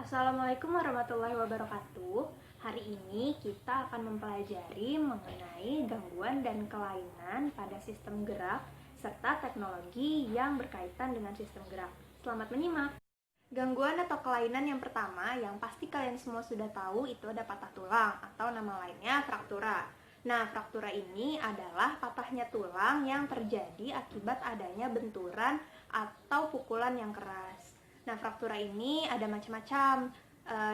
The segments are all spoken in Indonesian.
Assalamualaikum warahmatullahi wabarakatuh. Hari ini kita akan mempelajari mengenai gangguan dan kelainan pada sistem gerak serta teknologi yang berkaitan dengan sistem gerak. Selamat menyimak. Gangguan atau kelainan yang pertama yang pasti kalian semua sudah tahu itu ada patah tulang atau nama lainnya fraktura. Nah, fraktura ini adalah patahnya tulang yang terjadi akibat adanya benturan atau pukulan yang keras. Nah, fraktura ini ada macam-macam.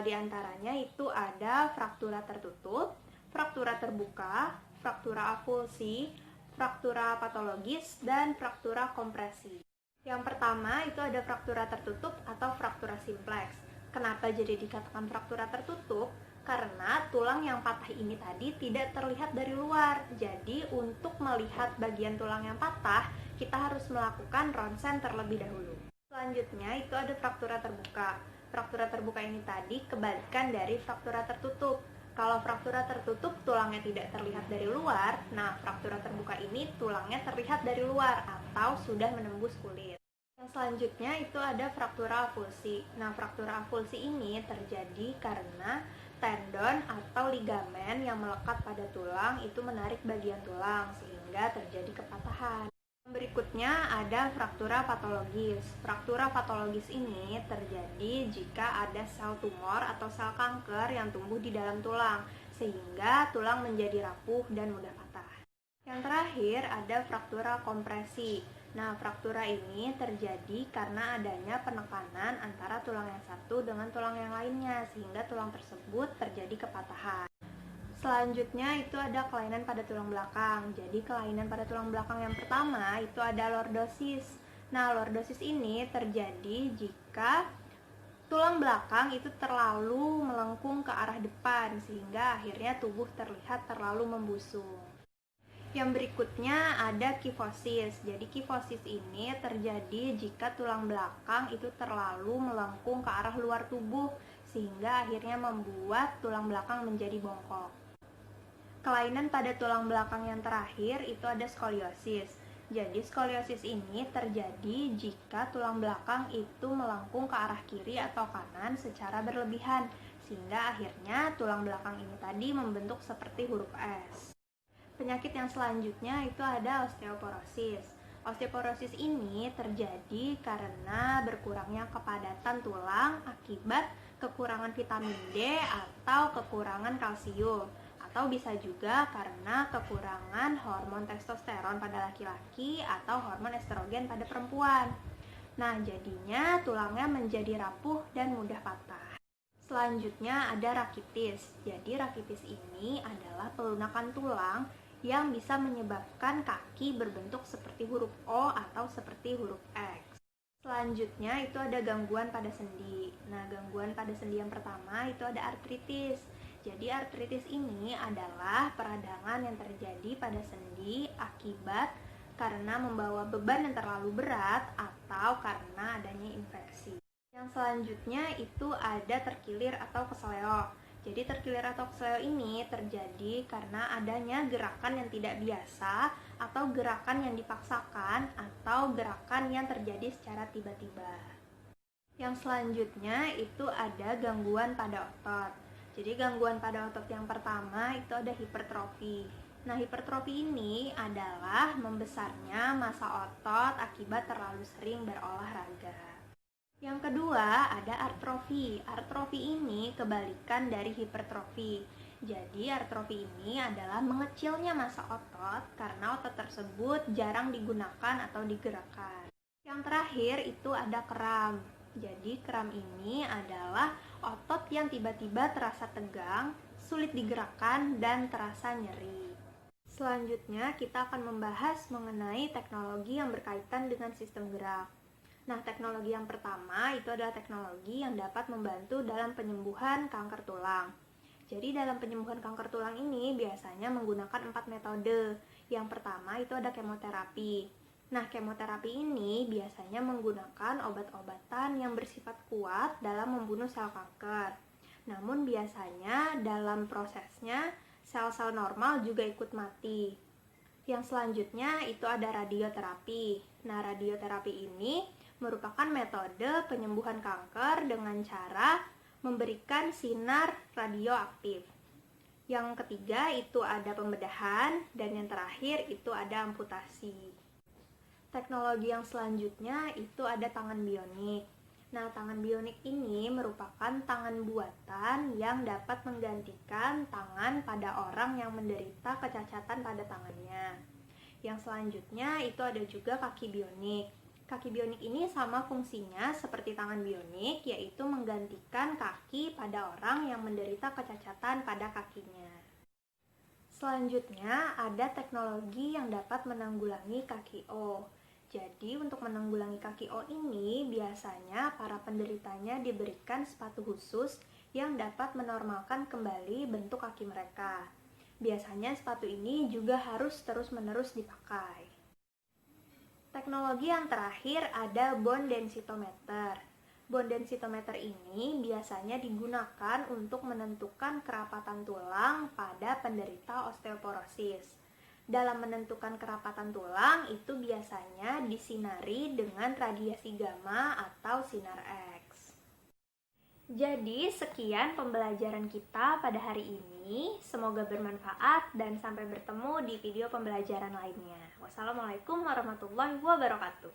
Di antaranya itu ada fraktura tertutup, fraktura terbuka, fraktura avulsi, fraktura patologis, dan fraktura kompresi. Yang pertama itu ada fraktura tertutup atau fraktura simplex. Kenapa jadi dikatakan fraktura tertutup? Karena tulang yang patah ini tadi tidak terlihat dari luar. Jadi untuk melihat bagian tulang yang patah, kita harus melakukan ronsen terlebih dahulu. Selanjutnya itu ada fraktura terbuka. Fraktura terbuka ini tadi kebalikan dari fraktura tertutup. Kalau fraktura tertutup tulangnya tidak terlihat dari luar, nah fraktura terbuka ini tulangnya terlihat dari luar atau sudah menembus kulit. Yang selanjutnya itu ada fraktura avulsi. Nah, fraktura avulsi ini terjadi karena tendon atau ligamen yang melekat pada tulang itu menarik bagian tulang sehingga terjadi kepatahan. Berikutnya ada fraktura patologis. Fraktura patologis ini terjadi jika ada sel tumor atau sel kanker yang tumbuh di dalam tulang, sehingga tulang menjadi rapuh dan mudah patah. Yang terakhir ada fraktura kompresi. Nah, fraktura ini terjadi karena adanya penekanan antara tulang yang satu dengan tulang yang lainnya, sehingga tulang tersebut terjadi kepatahan. Selanjutnya itu ada kelainan pada tulang belakang. Jadi kelainan pada tulang belakang yang pertama itu ada lordosis. Nah, lordosis ini terjadi jika tulang belakang itu terlalu melengkung ke arah depan sehingga akhirnya tubuh terlihat terlalu membusung. Yang berikutnya ada kifosis. Jadi kifosis ini terjadi jika tulang belakang itu terlalu melengkung ke arah luar tubuh sehingga akhirnya membuat tulang belakang menjadi bongkok. Kelainan pada tulang belakang yang terakhir itu ada skoliosis. Jadi skoliosis ini terjadi jika tulang belakang itu melengkung ke arah kiri atau kanan secara berlebihan sehingga akhirnya tulang belakang ini tadi membentuk seperti huruf S. Penyakit yang selanjutnya itu ada osteoporosis. Osteoporosis ini terjadi karena berkurangnya kepadatan tulang akibat kekurangan vitamin D atau kekurangan kalsium, atau bisa juga karena kekurangan hormon testosteron pada laki-laki atau hormon estrogen pada perempuan. Nah, jadinya tulangnya menjadi rapuh dan mudah patah. Selanjutnya ada rakitis. Jadi rakitis ini adalah pelunakan tulang yang bisa menyebabkan kaki berbentuk seperti huruf O atau seperti huruf X. Selanjutnya itu ada gangguan pada sendi. Nah, gangguan pada sendi yang pertama itu ada artritis. Jadi artritis ini adalah peradangan yang terjadi pada sendi akibat karena membawa beban yang terlalu berat atau karena adanya infeksi. Yang selanjutnya itu ada terkilir atau keseleo. Jadi terkilir atau keseleo ini terjadi karena adanya gerakan yang tidak biasa atau gerakan yang dipaksakan atau gerakan yang terjadi secara tiba-tiba. Yang selanjutnya itu ada gangguan pada otot. Jadi gangguan pada otot yang pertama itu ada hipertrofi. Nah, hipertrofi ini adalah membesarnya massa otot akibat terlalu sering berolahraga. Yang kedua ada artrofi. Artrofi ini kebalikan dari hipertrofi. Jadi artrofi ini adalah mengecilnya massa otot karena otot tersebut jarang digunakan atau digerakkan. Yang terakhir itu ada kram. Jadi kram ini adalah otot yang tiba-tiba terasa tegang, sulit digerakkan, dan terasa nyeri. Selanjutnya kita akan membahas mengenai teknologi yang berkaitan dengan sistem gerak. Nah, teknologi yang pertama itu adalah teknologi yang dapat membantu dalam penyembuhan kanker tulang. Jadi dalam penyembuhan kanker tulang ini biasanya menggunakan 4 metode. Yang pertama itu ada kemoterapi. Nah, kemoterapi ini biasanya menggunakan obat-obatan yang bersifat kuat dalam membunuh sel kanker. Namun biasanya dalam prosesnya sel-sel normal juga ikut mati. Yang selanjutnya itu ada radioterapi. Nah, radioterapi ini merupakan metode penyembuhan kanker dengan cara memberikan sinar radioaktif. Yang ketiga itu ada pembedahan, dan yang terakhir itu ada amputasi. Teknologi yang selanjutnya itu ada tangan bionik. Nah, tangan bionik ini merupakan tangan buatan yang dapat menggantikan tangan pada orang yang menderita kecacatan pada tangannya. Yang selanjutnya itu ada juga kaki bionik. Kaki bionik ini sama fungsinya seperti tangan bionik, yaitu menggantikan kaki pada orang yang menderita kecacatan pada kakinya. Selanjutnya ada teknologi yang dapat menanggulangi kaki O. Jadi untuk menanggulangi kaki O ini biasanya para penderitanya diberikan sepatu khusus yang dapat menormalkan kembali bentuk kaki mereka. Biasanya sepatu ini juga harus terus-menerus dipakai. Teknologi yang terakhir ada bone densitometer. Bone densitometer ini biasanya digunakan untuk menentukan kerapatan tulang pada penderita osteoporosis. Dalam menentukan kerapatan tulang itu biasanya disinari dengan radiasi gamma atau sinar X. Jadi sekian pembelajaran kita pada hari ini. Semoga bermanfaat dan sampai bertemu di video pembelajaran lainnya. Wassalamualaikum warahmatullahi wabarakatuh.